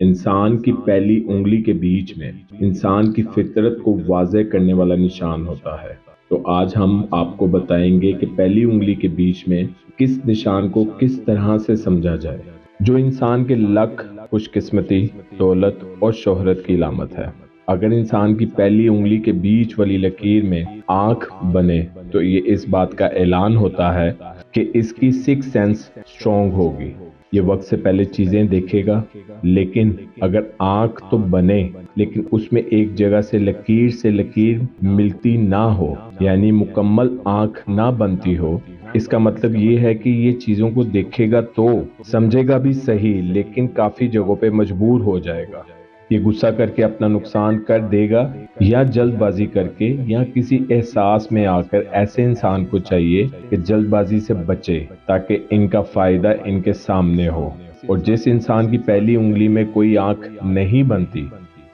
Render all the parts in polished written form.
انسان کی پہلی انگلی کے بیچ میں انسان کی فطرت کو واضح کرنے والا نشان ہوتا ہے۔ تو آج ہم آپ کو بتائیں گے کہ پہلی انگلی کے بیچ میں کس نشان کو کس طرح سے سمجھا جائے، جو انسان کے لک، خوش قسمتی، دولت اور شہرت کی علامت ہے۔ اگر انسان کی پہلی انگلی کے بیچ والی لکیر میں آنکھ بنے تو یہ اس بات کا اعلان ہوتا ہے کہ اس کی سکس سینس سٹرونگ ہوگی، یہ وقت سے پہلے چیزیں دیکھے گا۔ لیکن اگر آنکھ تو بنے لیکن اس میں ایک جگہ سے لکیر ملتی نہ ہو، یعنی مکمل آنکھ نہ بنتی ہو، اس کا مطلب یہ ہے کہ یہ چیزوں کو دیکھے گا تو سمجھے گا بھی صحیح، لیکن کافی جگہوں پہ مجبور ہو جائے گا۔ یہ غصہ کر کے اپنا نقصان کر دے گا، یا جلد بازی کر کے، یا کسی احساس میں آ کر۔ ایسے انسان کو چاہیے کہ جلد بازی سے بچے تاکہ ان کا فائدہ ان کے سامنے ہو۔ اور جس انسان کی پہلی انگلی میں کوئی آنکھ نہیں بنتی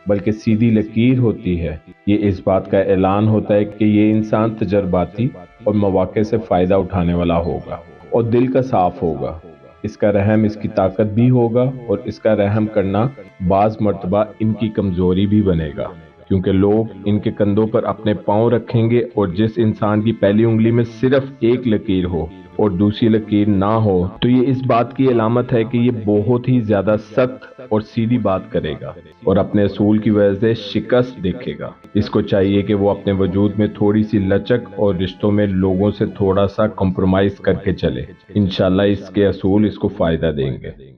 بلکہ سیدھی لکیر ہوتی ہے، یہ اس بات کا اعلان ہوتا ہے کہ یہ انسان تجرباتی اور مواقع سے فائدہ اٹھانے والا ہوگا اور دل کا صاف ہوگا۔ اس کا رحم اس کی طاقت بھی ہوگا، اور اس کا رحم کرنا بعض مرتبہ ان کی کمزوری بھی بنے گا، کیونکہ لوگ ان کے کندھوں پر اپنے پاؤں رکھیں گے۔ اور جس انسان کی پہلی انگلی میں صرف ایک لکیر ہو اور دوسری لکیر نہ ہو تو یہ اس بات کی علامت ہے کہ یہ بہت ہی زیادہ سخت اور سیدھی بات کرے گا اور اپنے اصول کی وجہ سے شکست دیکھے گا۔ اس کو چاہیے کہ وہ اپنے وجود میں تھوڑی سی لچک اور رشتوں میں لوگوں سے تھوڑا سا کمپرومائز کر کے چلے۔ انشاءاللہ اس کے اصول اس کو فائدہ دیں گے۔